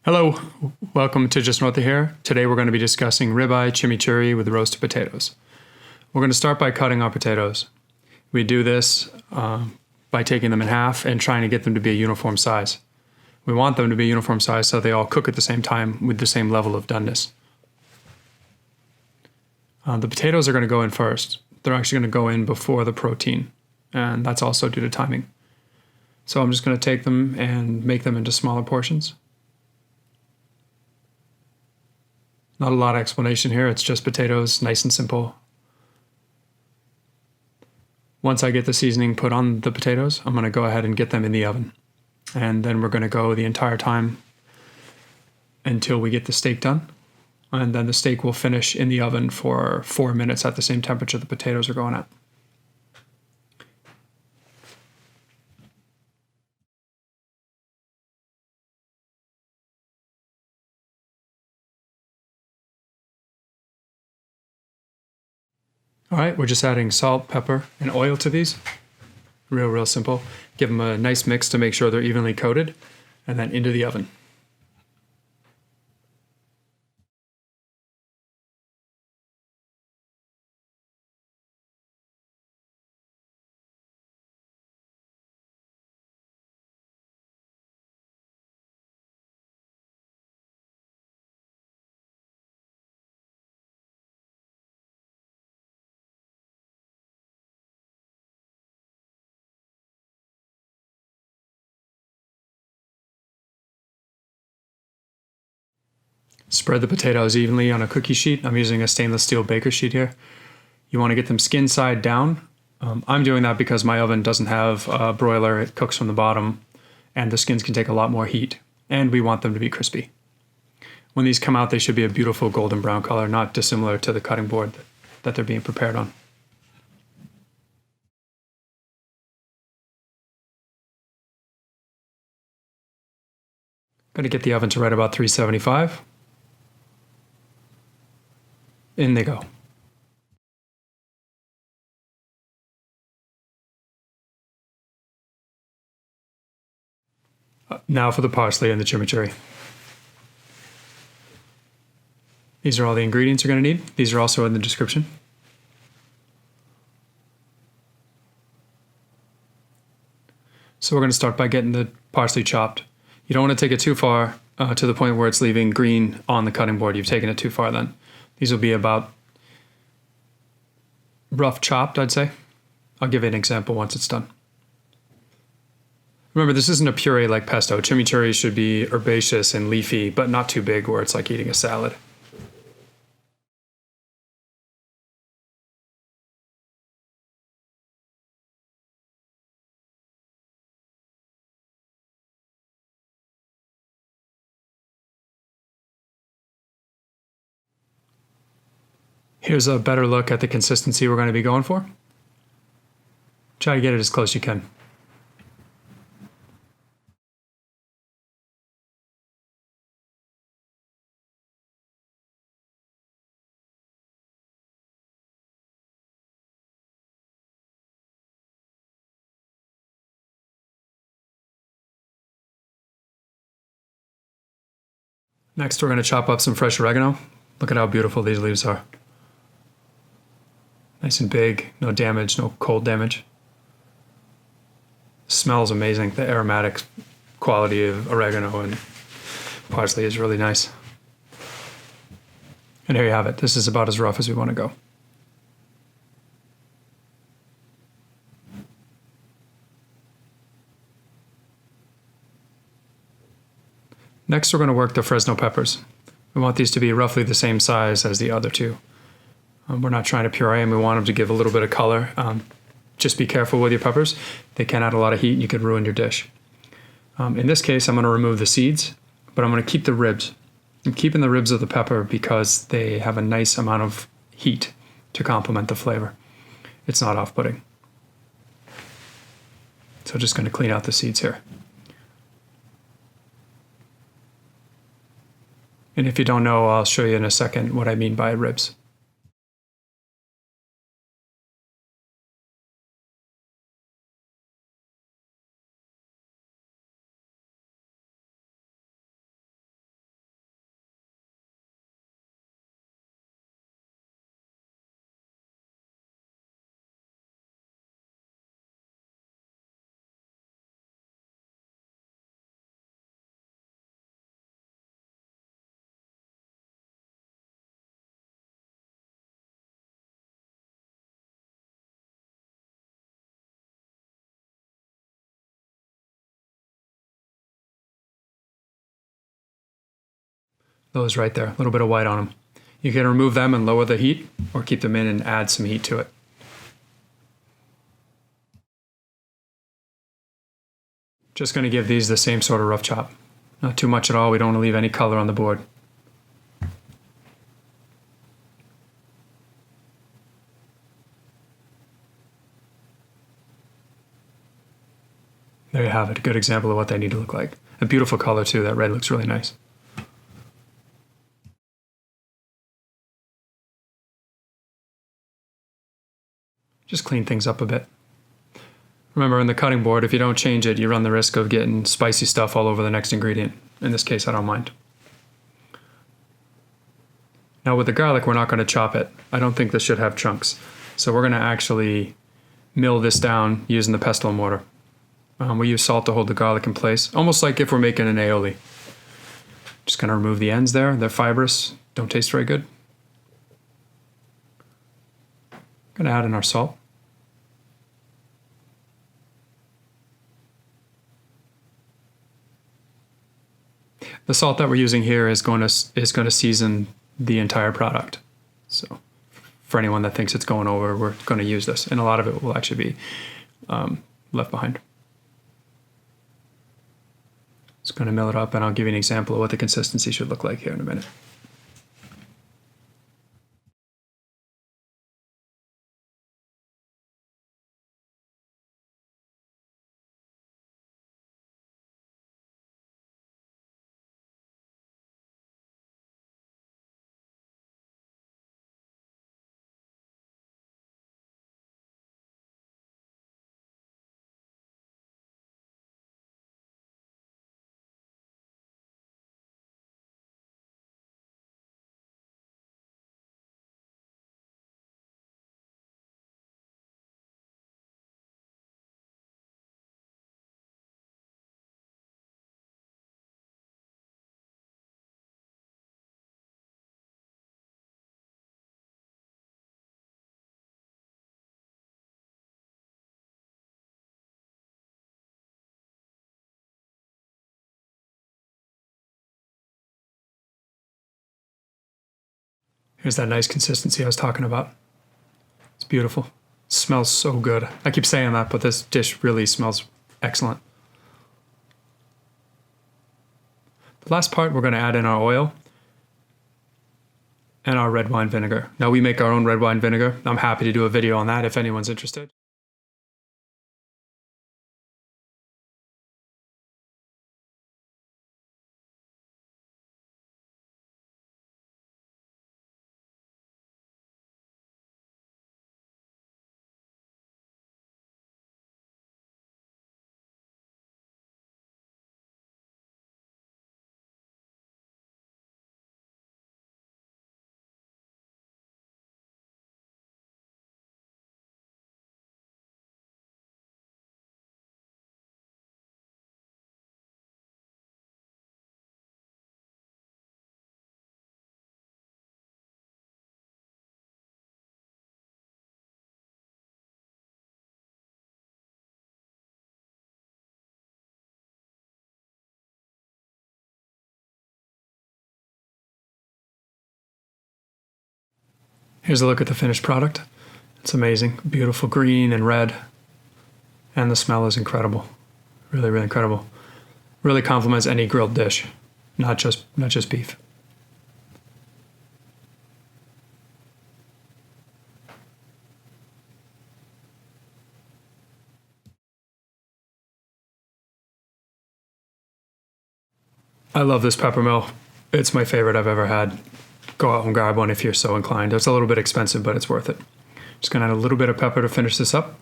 Hello, welcome to Just North of Here. Today we're going to be discussing ribeye chimichurri with roasted potatoes. We're going to start by cutting our potatoes. We do this by taking them in half and trying to get them to be a uniform size. We want them to be a uniform size so they all cook at the same time with the same level of doneness. The potatoes are going to go in first. They're actually going to go in before the protein, and that's also due to timing. So I'm just going to take them and make them into smaller portions. Not a lot of explanation here, it's just potatoes, nice and simple. Once I get the seasoning put on the potatoes, I'm going to go ahead and get them in the oven. And then we're going to go the entire time until we get the steak done. And then the steak will finish in the oven for 4 minutes at the same temperature the potatoes are going at. All right, we're just adding salt, pepper, and oil to these. Real simple. Give them a nice mix to make sure they're evenly coated, and then into the oven. Spread the potatoes evenly on a cookie sheet. I'm using a stainless steel baker sheet here. You want to get them skin side down. I'm doing that because my oven doesn't have a broiler. It cooks from the bottom, and the skins can take a lot more heat, and we want them to be crispy. When these come out, they should be a beautiful golden brown color, not dissimilar to the cutting board that they're being prepared on. Going to get the oven to right about 375. In they go. Now for the parsley and the chimichurri. These are all the ingredients you're going to need. These are also in the description. So we're going to start by getting the parsley chopped. You don't want to take it too far to the point where it's leaving green on the cutting board. You've taken it too far then. These will be about rough chopped, I'd say. I'll give you an example once it's done. Remember, this isn't a puree like pesto. Chimichurri should be herbaceous and leafy, but not too big where it's like eating a salad. Here's a better look at the consistency we're going to be going for. Try to get it as close as you can. Next, we're going to chop up some fresh oregano. Look at how beautiful these leaves are. Nice and big, no damage, no cold damage. Smells amazing. The aromatic quality of oregano and parsley is really nice. And here you have it. This is about as rough as we want to go. Next, we're going to work the Fresno peppers. We want these to be roughly the same size as the other two. We're not trying to puree them. We want them to give a little bit of color. Just be careful with your peppers. They can add a lot of heat and you could ruin your dish. In this case, I'm going to remove the seeds, but I'm going to keep the ribs. I'm keeping the ribs of the pepper because they have a nice amount of heat to complement the flavor. It's not off-putting. So just going to clean out the seeds here. And if you don't know, I'll show you in a second what I mean by ribs. Those right there, a little bit of white on them. You can remove them and lower the heat, or keep them in and add some heat to it. Just going to give these the same sort of rough chop. Not too much at all. We don't want to leave any color on the board. There you have it, a good example of what they need to look like. A beautiful color too, that red looks really nice. Just clean things up a bit. Remember, in the cutting board, if you don't change it, you run the risk of getting spicy stuff all over the next ingredient. In this case, I don't mind. Now with the garlic, we're not going to chop it. I don't think this should have chunks. So we're going to actually mill this down using the pestle and mortar. We use salt to hold the garlic in place, almost like if we're making an aioli. Just going to remove the ends there. They're fibrous, don't taste very good. Going to add in our salt. The salt that we're using here is going to season the entire product. So for anyone that thinks it's going over, we're going to use this, and a lot of it will actually be left behind. Just going to mill it up, and I'll give you an example of what the consistency should look like here in a minute. Here's that nice consistency I was talking about. It's beautiful. It smells so good. I keep saying that, but this dish really smells excellent. The last part, we're going to add in our oil and our red wine vinegar. Now we make our own red wine vinegar. I'm happy to do a video on that if anyone's interested. Here's a look at the finished product. It's amazing. Beautiful green and red. And the smell is incredible. Really, really incredible. Really complements any grilled dish, not just beef. I love this pepper mill. It's my favorite I've ever had. Go out and grab one if you're so inclined. It's a little bit expensive, but it's worth it. Just gonna add a little bit of pepper to finish this up.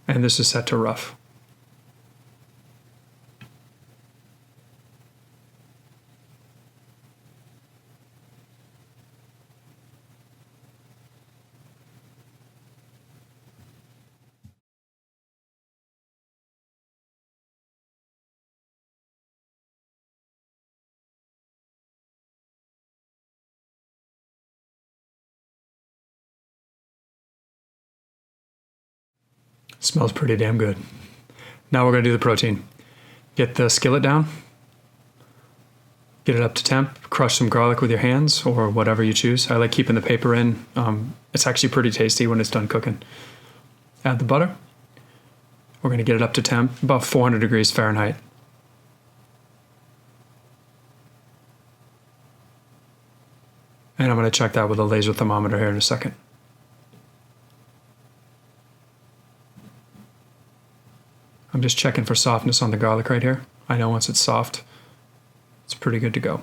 And this is set to rough. Smells pretty damn good. Now we're going to do the protein. Get the skillet down. Get it up to temp. Crush some garlic with your hands or whatever you choose. I like keeping the paper in. It's actually pretty tasty when it's done cooking. Add the butter. We're going to get it up to temp, about 400 degrees Fahrenheit. And I'm going to check that with a laser thermometer here in a second. I'm just checking for softness on the garlic right here. I know once it's soft, it's pretty good to go.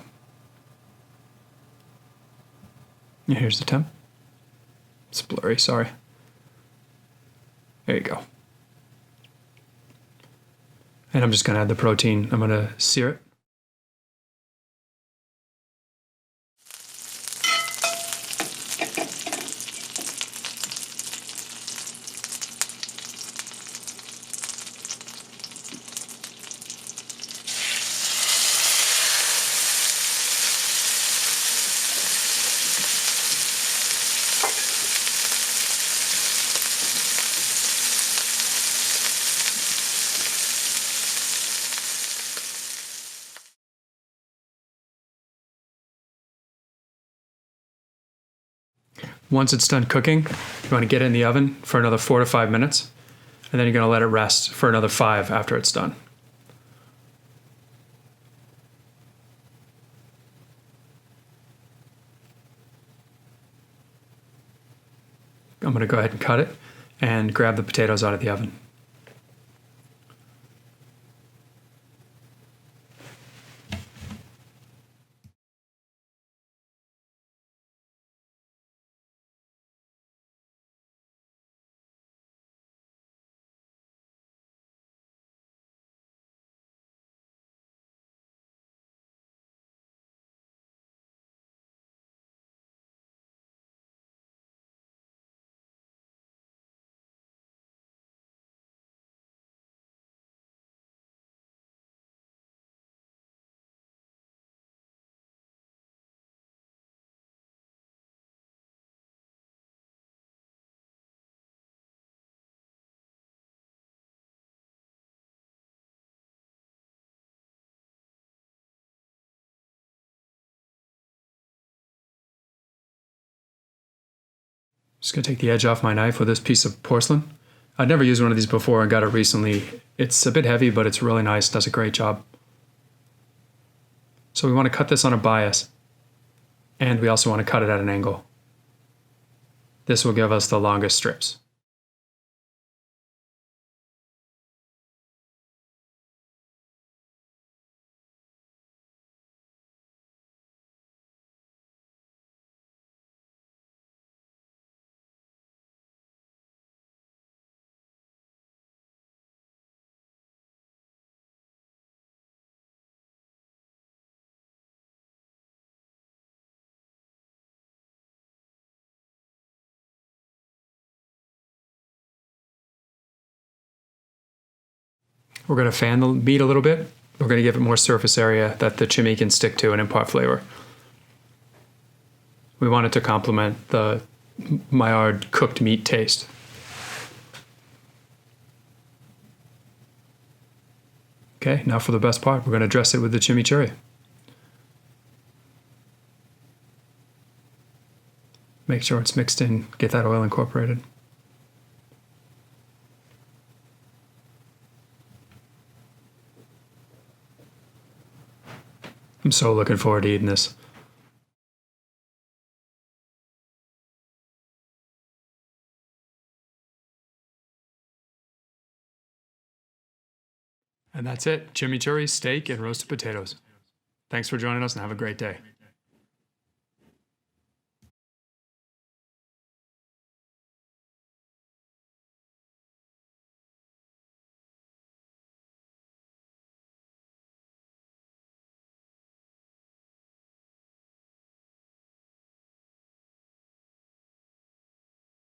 And here's the temp. It's blurry, sorry. There you go. And I'm just going to add the protein. I'm going to sear it. Once it's done cooking, you want to get it in the oven for another 4 to 5 minutes, and then you're going to let it rest for another 5 after it's done. I'm going to go ahead and cut it and grab the potatoes out of the oven. Just going to take the edge off my knife with this piece of porcelain. I'd never used one of these before and got it recently. It's a bit heavy, but it's really nice. Does a great job. So we want to cut this on a bias, and we also want to cut it at an angle. This will give us the longest strips. We're going to fan the meat a little bit. We're going to give it more surface area that the chimi can stick to and impart flavor. We want it to complement the Maillard cooked meat taste. Okay, now for the best part, we're going to dress it with the chimichurri. Make sure it's mixed in, get that oil incorporated. I'm so looking forward to eating this. And that's it, chimichurri, steak, and roasted potatoes. Thanks for joining us and have a great day.